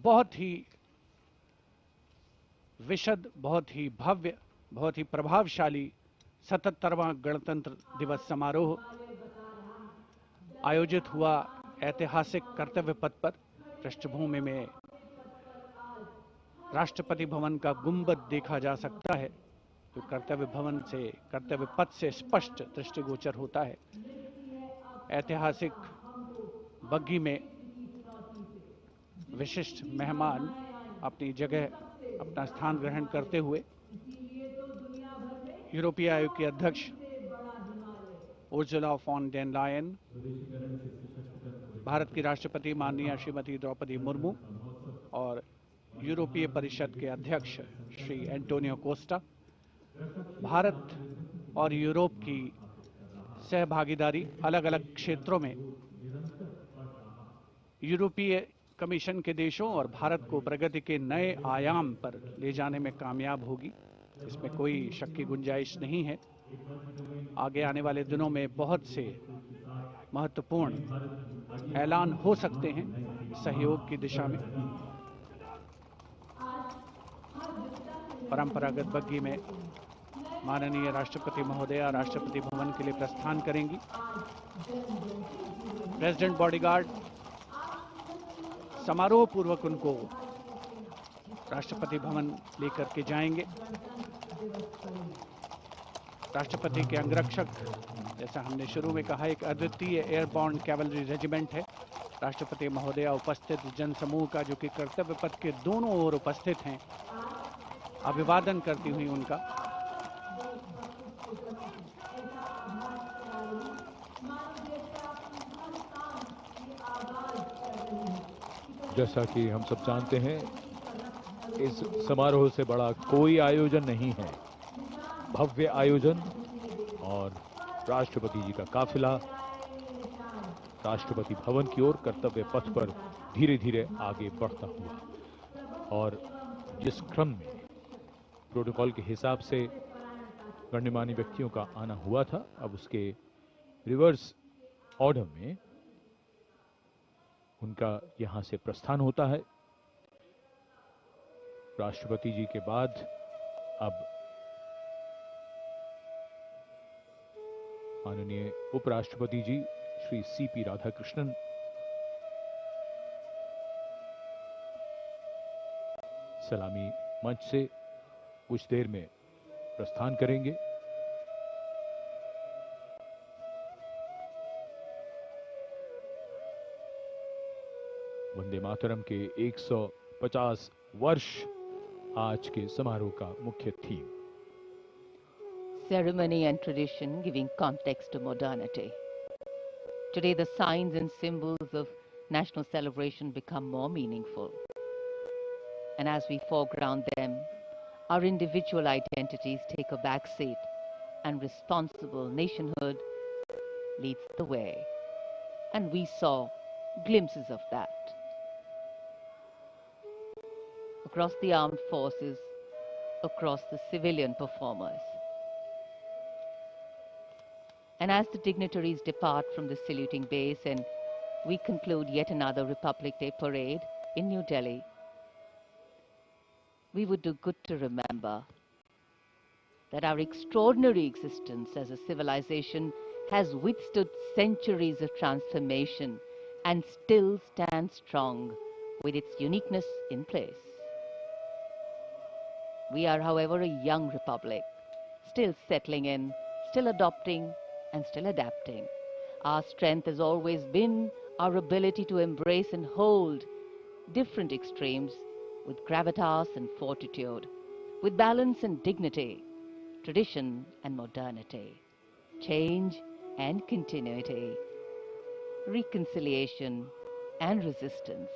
बहुत ही विशद, बहुत ही भव्य, बहुत ही प्रभावशाली 77वां गणतंत्र दिवस समारोह आयोजित हुआ ऐतिहासिक कर्तव्य पथ पर। पृष्ठभूमि में राष्ट्रपति भवन का गुंबद देखा जा सकता है, जो कर्तव्य पथ से स्पष्ट दृष्टिगोचर होता है। ऐतिहासिक बग्गी में विशिष्ट मेहमान अपनी जगह, अपना स्थान ग्रहण करते हुए यूरोपीय आयोग की अध्यक्ष Ursula von der Leyen, Bharat की राष्ट्रपति माननीय श्रीमती द्रौपदी मुर्मू और यूरोपीय परिषद के अध्यक्ष श्री एंटोनियो कोस्टा, भारत और यूरोप की सहभागीदारी अलग अलग क्षेत्रों में यूरोपीय कमीशन के देशों और भारत को प्रगति के नए आयाम पर ले जाने में कामयाब होगी, इसमें कोई शक की गुंजाइश नहीं है। आगे आने वाले दिनों में बहुत से महत्वपूर्ण ऐलान हो सकते हैं सहयोग की दिशा में। परंपरागत बग्गी में माननीय राष्ट्रपति महोदया राष्ट्रपति भवन के लिए प्रस्थान करेंगी। प्रेसिडेंट बॉडीगार्ड समारोह पूर्वक उनको राष्ट्रपति भवन लेकर के जाएंगे। राष्ट्रपति के अंगरक्षक, जैसा हमने शुरू में कहा, एक अद्वितीय एयरबॉर्न कैवलरी रेजिमेंट है। राष्ट्रपति महोदया उपस्थित जनसमूह का, जो कि कर्तव्य पथ के दोनों ओर उपस्थित हैं, अभिवादन करती हुई उनका जैसा कि हम सब जानते हैं, इस समारोह से बड़ा कोई आयोजन नहीं है। भव्य आयोजन और राष्ट्रपति जी का काफिला राष्ट्रपति भवन की ओर कर्तव्य पथ पर धीरे धीरे आगे बढ़ता हुआ, और जिस क्रम में प्रोटोकॉल के हिसाब से गणमान्य व्यक्तियों का आना हुआ था, अब उसके रिवर्स ऑर्डर में उनका यहां से प्रस्थान होता है। राष्ट्रपति जी के बाद अब माननीय उपराष्ट्रपति जी श्री सीपी राधाकृष्णन सलामी मंच से कुछ देर में प्रस्थान करेंगे। वंदे मातरम के 150 वर्ष आज के समारोह का मुख्य theme. Ceremony and tradition giving context to modernity. Today the signs and symbols of national celebration become more meaningful. And as we foreground them, our individual identities take a back seat and responsible nationhood leads the way. And we saw glimpses of that. Across the armed forces, across the civilian performers. And as the dignitaries depart from the saluting base and we conclude yet another Republic Day parade in New Delhi, we would do good to remember that our extraordinary existence as a civilization has withstood centuries of transformation and still stands strong with its uniqueness in place. We are, however, a young republic, still settling in, still adopting, and still adapting. Our strength has always been our ability to embrace and hold different extremes with gravitas and fortitude, with balance and dignity, tradition and modernity, change and continuity, reconciliation and resistance,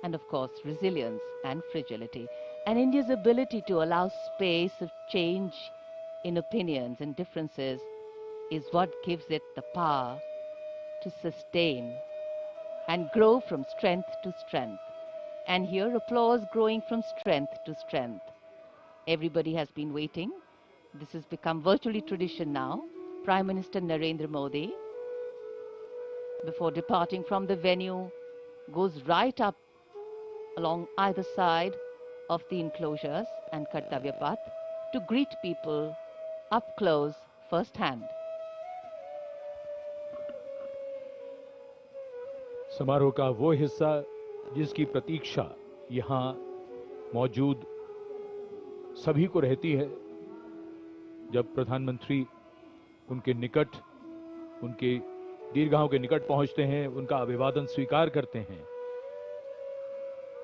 and of course resilience and fragility. And India's ability to allow space of change in opinions and differences is what gives it the power to sustain and grow from strength to strength. And here applause growing from strength to strength. Everybody has been waiting. This has become virtually tradition now. Prime Minister Narendra Modi, before departing from the venue, goes right up along either side of the enclosures and Kartavya Path to greet people up close firsthand. समारोह का वो हिस्सा जिसकी प्रतीक्षा यहाँ मौजूद सभी को रहती है, जब प्रधानमंत्री उनके निकट, उनके दीर्घाओं के निकट पहुंचते हैं, उनका अभिवादन स्वीकार करते हैं।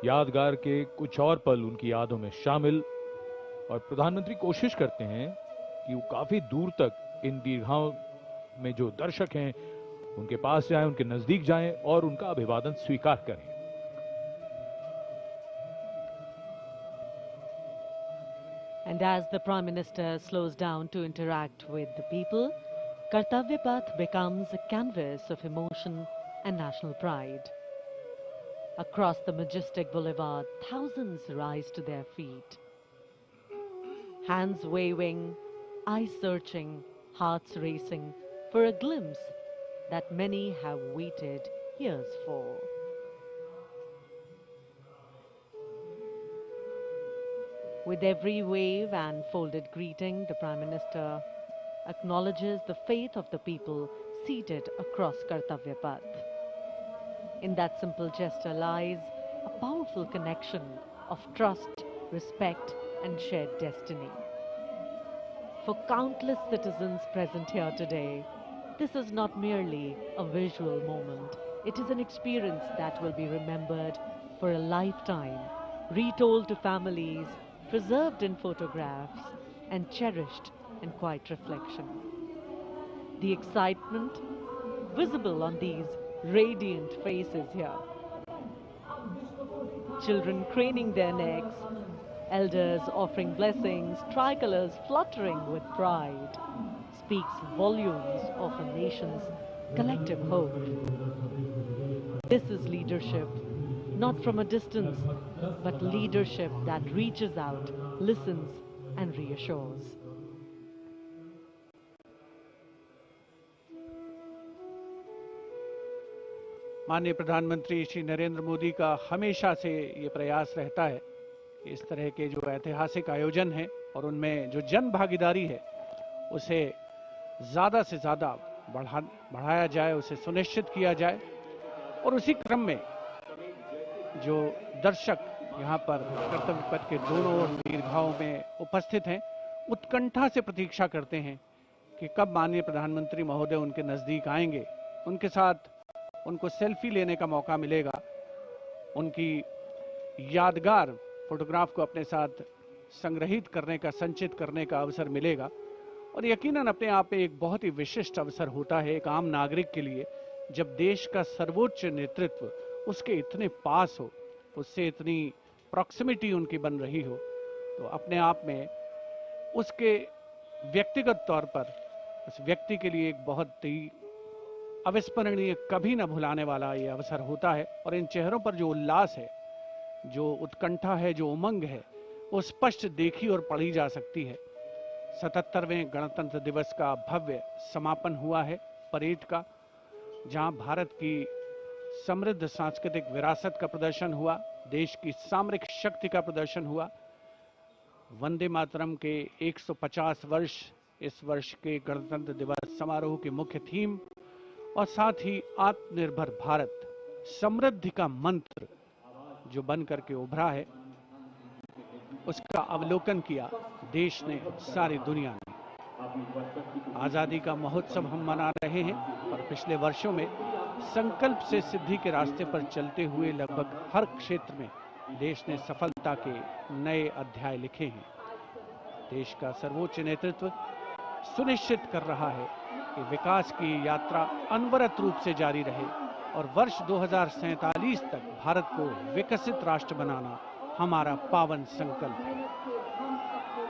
यादगार के कुछ और पल उनकी यादों में शामिल, और प्रधानमंत्री कोशिश करते हैं कि वो काफी दूर तक इन दीर्घाओं में जो दर्शक हैं उनके पास जाएं, उनके नजदीक जाएं और उनका अभिवादन स्वीकार करें। And as the Prime Minister slows down to interact with the people, Kartavya Path becomes a canvas of emotion and national pride. Across the majestic boulevard, thousands rise to their feet. Hands waving, eyes searching, hearts racing for a glimpse that many have waited years for. With every wave and folded greeting, the Prime Minister acknowledges the faith of the people seated across Kartavya Path. In that simple gesture lies a powerful connection of trust, respect, and shared destiny. For countless citizens present here today, this is not merely a visual moment. It is an experience that will be remembered for a lifetime, retold to families, preserved in photographs, and cherished in quiet reflection. The excitement visible on these radiant faces here. Children craning their necks, elders offering blessings, tricolors fluttering with pride, speaks volumes of a nation's collective hope. This is leadership, not from a distance, but leadership that reaches out, listens, and reassures. माननीय प्रधानमंत्री श्री नरेंद्र मोदी का हमेशा से ये प्रयास रहता है कि इस तरह के जो ऐतिहासिक आयोजन हैं और उनमें जो जन भागीदारी है उसे ज़्यादा से ज़्यादा बढ़ाया जाए, उसे सुनिश्चित किया जाए। और उसी क्रम में जो दर्शक यहाँ पर कर्तव्य पथ के दोनों ओर दीर्घाओं में उपस्थित हैं, उत्कंठा से प्रतीक्षा करते हैं कि कब माननीय प्रधानमंत्री महोदय उनके नज़दीक आएंगे, उनके साथ उनको सेल्फी लेने का मौका मिलेगा, उनकी यादगार फोटोग्राफ को अपने साथ संग्रहित करने का, संचित करने का अवसर मिलेगा। और यकीनन अपने आप में एक बहुत ही विशिष्ट अवसर होता है एक आम नागरिक के लिए, जब देश का सर्वोच्च नेतृत्व उसके इतने पास हो, उससे इतनी प्रॉक्सिमिटी उनकी बन रही हो, तो अपने आप में उसके व्यक्तिगत तौर पर उस व्यक्ति के लिए एक बहुत ही अविस्मरणीय, कभी न भुलाने वाला ये अवसर होता है। और इन चेहरों पर जो उल्लास है, जो उत्कंठा है, जो उमंग है, वो स्पष्ट देखी और पढ़ी जा सकती है। 77वें गणतंत्र दिवस का भव्य समापन हुआ है परेड का, जहां भारत की समृद्ध सांस्कृतिक विरासत का प्रदर्शन हुआ, देश की सामरिक शक्ति का प्रदर्शन हुआ। वंदे मातरम के 150 वर्ष इस वर्ष के गणतंत्र दिवस समारोह की मुख्य थीम, और साथ ही आत्मनिर्भर भारत, समृद्धि का मंत्र जो बन करके उभरा है, उसका अवलोकन किया देश ने, सारी दुनिया ने। आजादी का महोत्सव हम मना रहे हैं और पिछले वर्षों में संकल्प से सिद्धि के रास्ते पर चलते हुए लगभग हर क्षेत्र में देश ने सफलता के नए अध्याय लिखे हैं। देश का सर्वोच्च नेतृत्व सुनिश्चित कर रहा है कि विकास की यात्रा अनवरत रूप से जारी रहे और वर्ष 2047 तक भारत को विकसित राष्ट्र बनाना हमारा पावन संकल्प है।